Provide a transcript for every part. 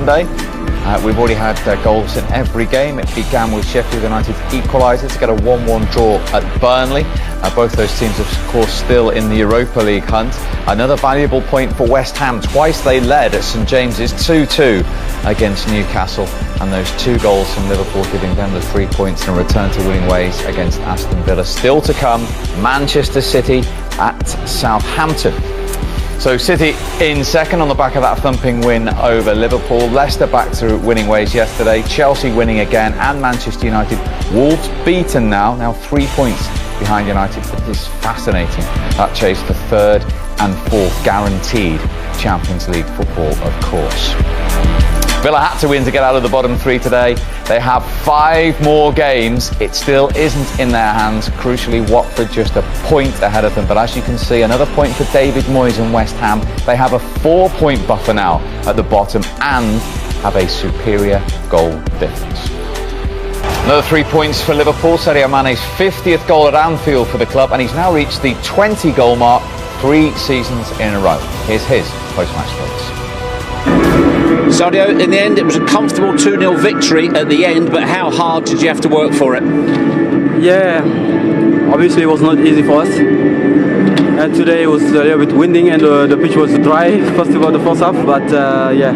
Sunday. We've already had goals in every game. It began with Sheffield United equaliser to get a 1-1 draw at Burnley. Both those teams, of course, still in the Europa League hunt. Another valuable point for West Ham. Twice they led at St James's 2-2 against Newcastle. And those 2 goals from Liverpool giving them the 3 points and a return to winning ways against Aston Villa. Still to come, Manchester City at Southampton. So City in second on the back of that thumping win over Liverpool. Leicester back to winning ways yesterday. Chelsea winning again, and Manchester United. Wolves beaten now 3 points behind United. But it is fascinating, that chase for third and fourth guaranteed Champions League football, of course. Villa had to win to get out of the bottom 3 today. They have 5 more games. It still isn't in their hands. Crucially, Watford just a point ahead of them. But as you can see, another point for David Moyes and West Ham. They have a 4-point buffer now at the bottom and have a superior goal difference. Another 3 points for Liverpool. Sadio Mane's 50th goal at Anfield for the club, and he's now reached the 20-goal mark 3 seasons in a row. Here's his post-match thoughts. Sadio, in the end it was a comfortable 2-0 victory at the end, but how hard did you have to work for it? Yeah, obviously it was not easy for us. And today it was a little bit windy and the pitch was dry, first of all the first half, but yeah.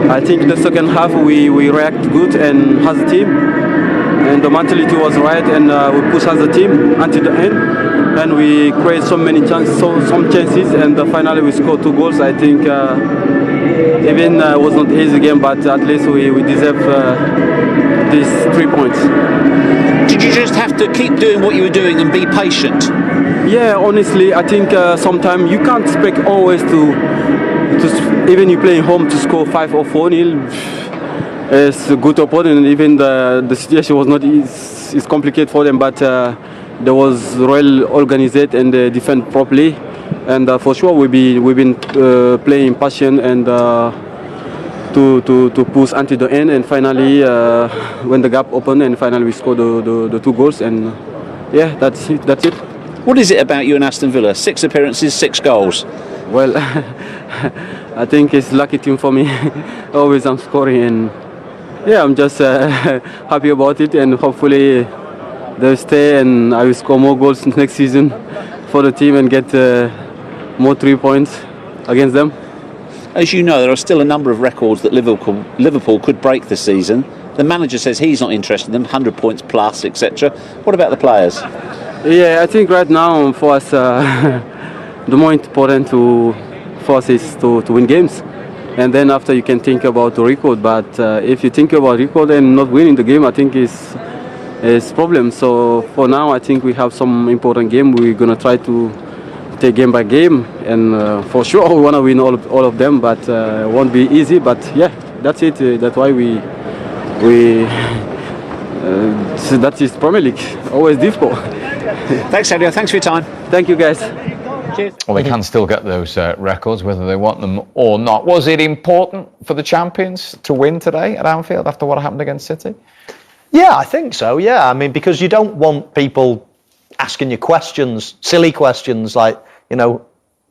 I think the second half we react good and as a team. And the mentality was right, and we pushed as a team until the end. And we create so many chances, some chances, and finally we scored 2 goals. I think even it was not easy game, but at least we deserve these 3 points. Did you just have to keep doing what you were doing and be patient? Yeah, honestly, I think sometimes you can't expect always to even you playing home to score 5 or 4-0. It's a good opponent. Even the situation was not is complicated for them, but there was well organized and defend properly. And for sure we've been playing passion and to push until the end, and finally when the gap opened and finally we scored the 2 goals, and yeah, that's it. What is it about you and Aston Villa? 6 appearances, 6 goals. Well, I think it's lucky team for me. Always I'm scoring, and yeah, I'm just happy about it, and hopefully they'll stay and I will score more goals next season for the team and get more 3 points against them. As you know, there are still a number of records that Liverpool could break this season. The manager says he's not interested in them, 100 points plus, etc. What about the players? Yeah, I think right now for us, the more important for us is to win games. And then after you can think about the record. But if you think about record and not winning the game, I think it's a problem. So for now, I think we have some important game. We're going to try to take game by game. And for sure, we want to win all of them. But it won't be easy. But yeah, that's it. That's why so that is Premier League. Always difficult. Thanks, Sadio. Thanks for your time. Thank you, guys. Cheers. Well, they can still get those records, whether they want them or not. Was it important for the champions to win today at Anfield after what happened against City? Yeah, I think so, yeah. I mean, because you don't want people asking you questions, silly questions like, you know,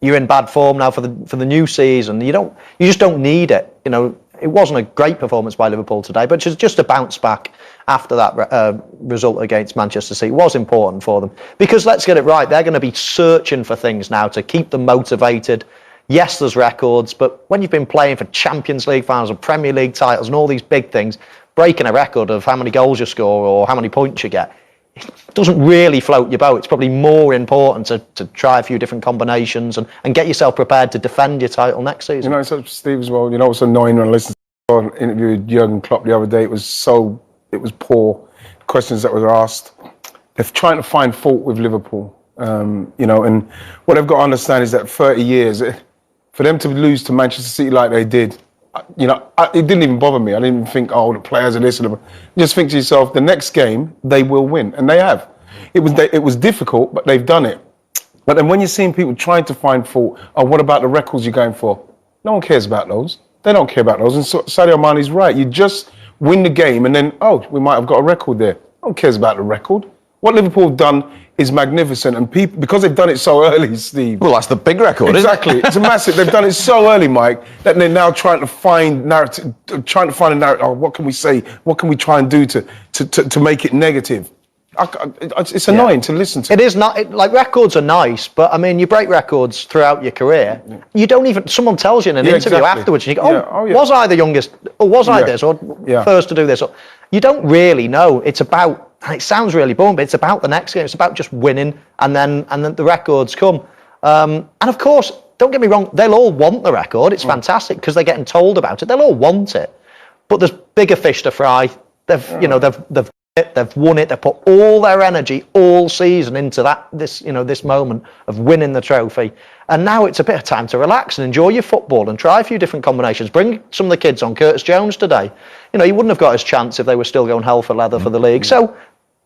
you're in bad form now for the new season. You just don't need it. You know, it wasn't a great performance by Liverpool today, but just a bounce back after that result against Manchester City was important for them. Because let's get it right, they're going to be searching for things now to keep them motivated. Yes, there's records, but when you've been playing for Champions League finals and Premier League titles and all these big things, breaking a record of how many goals you score or how many points you get, it doesn't really float your boat. It's probably more important to try a few different combinations and get yourself prepared to defend your title next season. You know, so Steve as well, you know, it's annoying when I listened to an interview with Jurgen Klopp the other day. It was poor questions that were asked. They're trying to find fault with Liverpool, you know, and what they've got to understand is that 30 years, for them to lose to Manchester City like they did, you know, it didn't even bother me. I didn't even think, oh, the players are this and that. Just think to yourself, the next game, they will win. And they have. It was difficult, but they've done it. But then when you're seeing people trying to find fault, oh, what about the records you're going for? No one cares about those. They don't care about those. And so Sadio Mane's right. You just win the game and then, oh, we might have got a record there. No one cares about the record. What Liverpool have done is magnificent, and people, because they've done it so early, Steve. Well, that's the big record, Exactly. isn't it? It's a massive. They've done it so early, Mike, that they're now trying to find narrative, trying to find a narrative. Oh, what can we say? What can we try and do to make it negative? It's annoying to listen to. It is not, like, records are nice, but I mean, you break records throughout your career. You don't even, someone tells you in an interview exactly. afterwards, and you go, Yeah. was I the youngest, or was I Yeah. this, or Yeah. first to do this? Or, you don't really know. It's about, and it sounds really boring, but it's about the next game. It's about just winning, and then the records come. And of course, don't get me wrong, they'll all want the record. It's fantastic because they're getting told about it. They'll all want it, but there's bigger fish to fry. They've won it. They've put all their energy all season into this moment of winning the trophy. And now it's a bit of time to relax and enjoy your football and try a few different combinations. Bring some of the kids on. Curtis Jones today. He wouldn't have got his chance if they were still going hell for leather for the league. So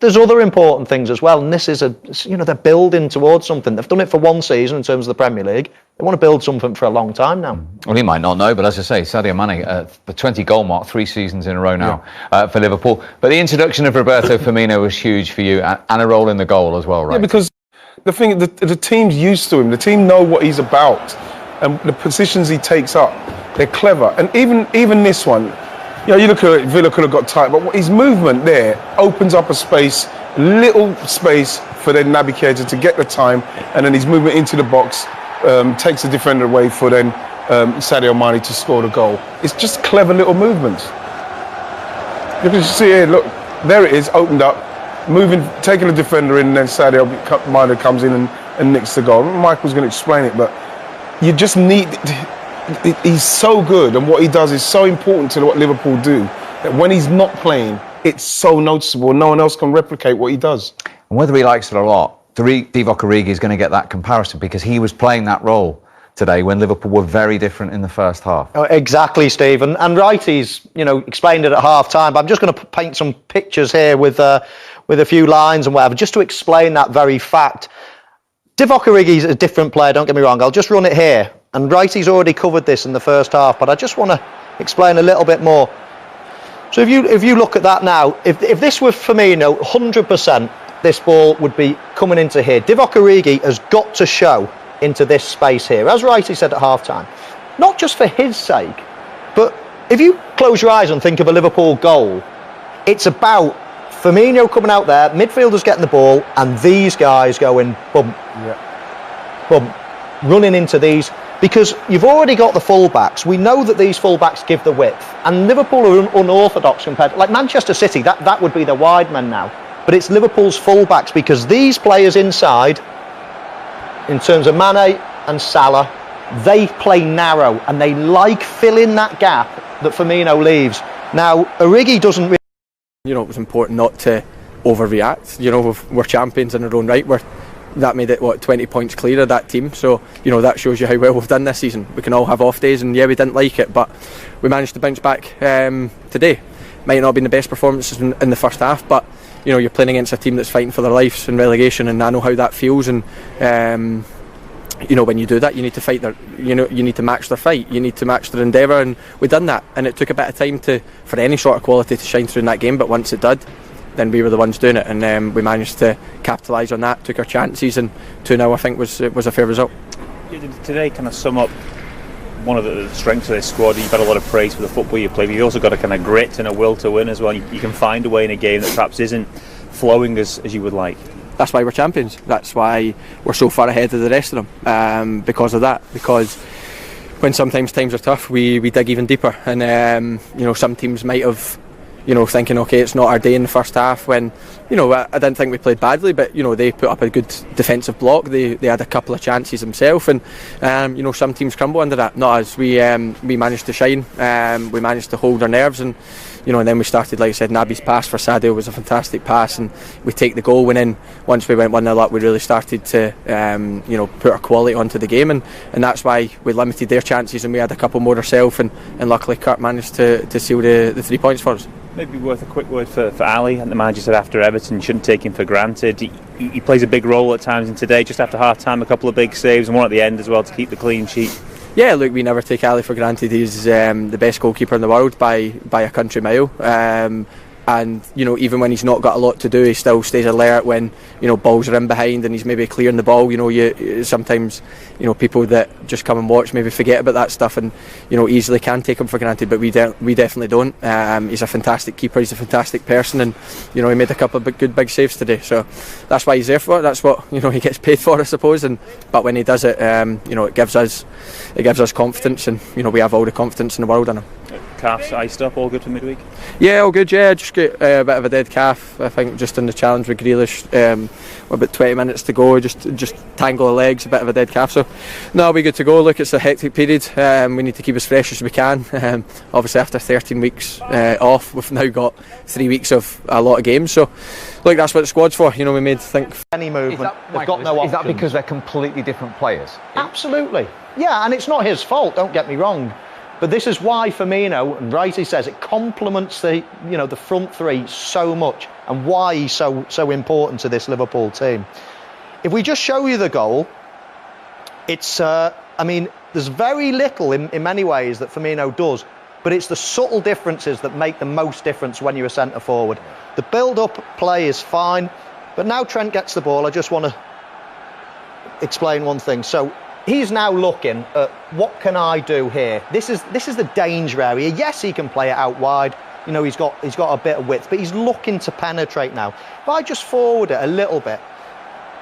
there's other important things as well. And this is they're building towards something. They've done it for one season in terms of the Premier League. They want to build something for a long time now. Well, he might not know, but as I say, Sadio Mane, the 20-goal mark, 3 seasons in a row now for Liverpool. But the introduction of Roberto Firmino was huge for you, and a role in the goal as well, right? Yeah, because the thing, the team's used to him. The team know what he's about, and the positions he takes up. They're clever, and even this one, you look at it, Villa could have got tight, but his movement there opens up a little space for the navigator to get the time, and then his movement into the box takes the defender away for then Sadio Mane to score the goal. It's just clever little movements. You can see here, look, there it is, opened up, moving, taking the defender in, and then Sadio Mane comes in and nicks the goal. Michael's going to explain it, but you just need... He's so good, and what he does is so important to what Liverpool do, that when he's not playing, it's so noticeable. No one else can replicate what he does. And whether he likes it or not, Divock Origi is going to get that comparison because he was playing that role today when Liverpool were very different in the first half. Oh, exactly, Steve. And Wrighty's, explained it at half-time, but I'm just going to paint some pictures here with a few lines and whatever, just to explain that very fact. Divock Origi's a different player, don't get me wrong. I'll just run it here. And Wrighty's already covered this in the first half, but I just want to explain a little bit more. So if you look at that now, if this were Firmino, 100%, this ball would be coming into here. Divock Origi has got to show into this space here, as Wrighty said at half-time. Not just for his sake, but if you close your eyes and think of a Liverpool goal, it's about Firmino coming out there, midfielders getting the ball, and these guys going bump, bump, running into these. Because you've already got the full-backs. We know that these full-backs give the width. And Liverpool are unorthodox compared to... Like Manchester City, that would be the wide men now. But it's Liverpool's full-backs because these players inside, in terms of Mane and Salah, they play narrow and they like filling that gap that Firmino leaves. Now, Origi doesn't really... It was important not to overreact. We're champions in our own right. That made it 20 points clear of that team, so that shows you how well we've done this season. We can all have off days, and we didn't like it, but we managed to bounce back today. Might not have been the best performances in the first half, but you're playing against a team that's fighting for their lives in relegation, and I know how that feels. And when you do that, you need to fight you need to match their fight, you need to match their endeavour, and we've done that. And it took a bit of time for any sort of quality to shine through in that game, but once it did, then we were the ones doing it, and we managed to capitalise on that, took our chances, and 2-0 I think was a fair result. Did today kind of sum up one of the strengths of this squad? You've had a lot of praise for the football you play, but you've also got a kind of grit and a will to win as well. You can find a way in a game that perhaps isn't flowing as you would like. That's why we're champions. That's why we're so far ahead of the rest of them, because of that. Because when sometimes times are tough, we dig even deeper, and some teams might have thinking, okay, it's not our day in the first half, when I didn't think we played badly, but they put up a good defensive block. They had a couple of chances themselves, and some teams crumble under that. Not us. We managed to shine. We managed to hold our nerves, and and then we started, like I said, Naby's pass for Sadio was a fantastic pass, and we take the goal. When once we went 1-0 up, we really started to put our quality onto the game, and that's why we limited their chances, and we had a couple more ourselves, and luckily Kurt managed to seal the 3 points for us. Maybe worth a quick word for Ali. And the manager said after Everton, you shouldn't take him for granted. He plays a big role at times, and today, just after half-time, a couple of big saves, and one at the end as well to keep the clean sheet. Yeah, look, we never take Ali for granted. He's the best goalkeeper in the world by a country mile. and even when he's not got a lot to do, he still stays alert when balls are in behind and he's maybe clearing the ball. You sometimes people that just come and watch maybe forget about that stuff and easily can take him for granted, but we definitely don't. He's a fantastic keeper, he's a fantastic person, and he made a couple of good big saves today, so that's why he's there for it. That's what he gets paid for, I suppose. But when he does it, it gives us confidence, and we have all the confidence in the world in him. Calf's iced up, all good for midweek? Yeah, all good, yeah. Just get a bit of a dead calf, I think, just in the challenge with Grealish. About 20 minutes to go, just tangle the legs, a bit of a dead calf. So, no, we'll be good to go. Look, it's a hectic period. We need to keep as fresh as we can. Obviously, after 13 weeks off, we've now got 3 weeks of a lot of games. So, look, that's what the squad's for. We made think. Any movement, they've got no options. Is that because they're completely different players? Absolutely. Yeah, and it's not his fault, don't get me wrong. But this is why Firmino, and rightly says, it complements the front three so much, and why he's so important to this Liverpool team. If we just show you the goal, it's there's very little in many ways that Firmino does, but it's the subtle differences that make the most difference when you're a centre forward. The build-up play is fine, but now Trent gets the ball. I just want to explain one thing. So he's now looking at what can I do here. This is the danger area. Yes, he can play it out wide. He's got a bit of width, but he's looking to penetrate now. If I just forward it a little bit,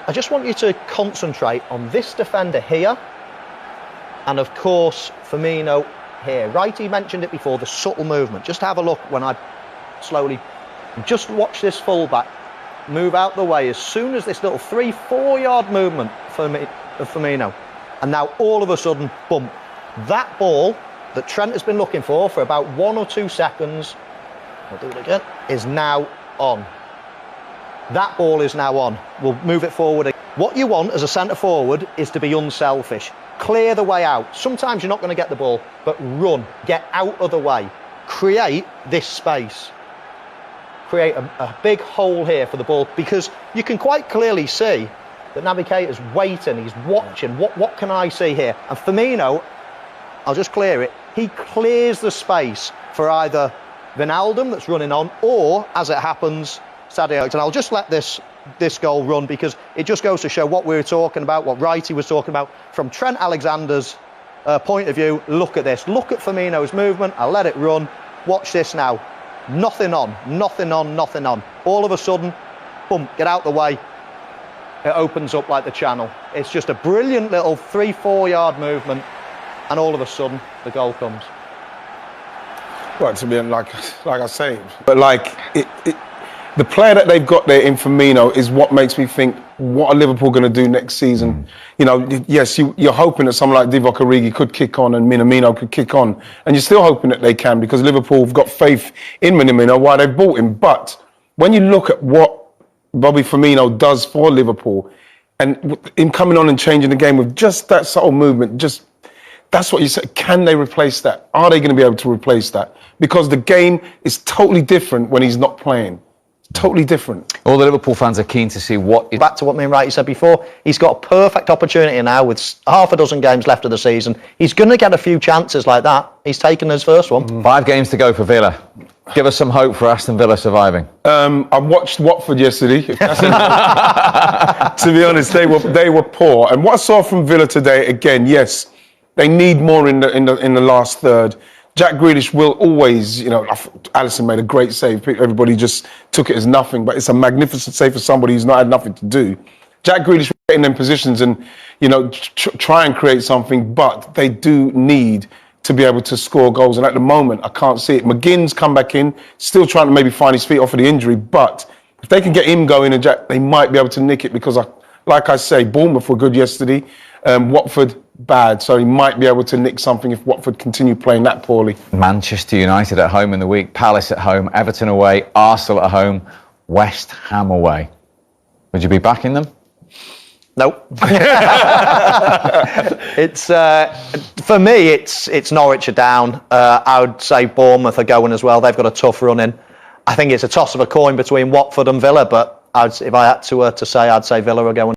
I just want you to concentrate on this defender here, and of course Firmino here. Righty mentioned it before, the subtle movement. Just have a look when I slowly just watch this fullback move out the way as soon as this little 3-4 yard movement of Firmino. And now all of a sudden, boom, that ball that Trent has been looking for about 1 or 2 seconds, I'll do it again, is now on. That ball is now on. We'll move it forward. What you want as a centre forward is to be unselfish. Clear the way out. Sometimes you're not going to get the ball, but run, get out of the way. Create this space. Create a big hole here for the ball, because you can quite clearly see the navigator's waiting, he's watching, what can I see here? And Firmino, I'll just clear it, he clears the space for either Wijnaldum that's running on, or, as it happens, Sadio. And I'll just let this goal run, because it just goes to show what we were talking about, what Righty was talking about. From Trent Alexander's point of view, look at this. Look at Firmino's movement. I'll let it run. Watch this now. Nothing on, nothing on, nothing on. All of a sudden, boom, get out the way. It opens up like the channel. It's just a brilliant little 3-4 yard movement, and all of a sudden the goal comes. Well, to be like I say, but the player that they've got there in Firmino is what makes me think, what are Liverpool going to do next season? Yes, you're hoping that someone like Divock Origi could kick on and Minamino could kick on, and you're still hoping that they can, because Liverpool have got faith in Minamino, why they've bought him. But when you look at what Bobby Firmino does for Liverpool, and him coming on and changing the game with just that subtle movement, that's what you say. Can they replace that? Are they going to be able to replace that? Because the game is totally different when he's not playing. Totally different. All the Liverpool fans are keen to see what... Back to what me and Righty said before, he's got a perfect opportunity now with half a dozen games left of the season. He's going to get a few chances like that. He's taken his first one. 5 games to go for Villa. Give us some hope for Aston Villa surviving. I watched Watford yesterday. To be honest, they were poor. And what I saw from Villa today, again, yes, they need more in the last third. Jack Grealish will always, Alisson made a great save. Everybody just took it as nothing, but it's a magnificent save for somebody who's not had nothing to do. Jack Grealish will get in them positions and, try and create something, but they do need to be able to score goals. And at the moment, I can't see it. McGinn's come back in, still trying to maybe find his feet off of the injury, but if they can get him going and Jack, they might be able to nick it, because, like I say, Bournemouth were good yesterday. Watford, bad, so he might be able to nick something if Watford continue playing that poorly. Manchester United at home in the week, Palace at home, Everton away, Arsenal at home, West Ham away. Would you be backing them? Nope. It's for me, it's Norwich are down. I would say Bournemouth are going as well. They've got a tough run in. I think it's a toss of a coin between Watford and Villa, but if I had to say, I'd say Villa are going.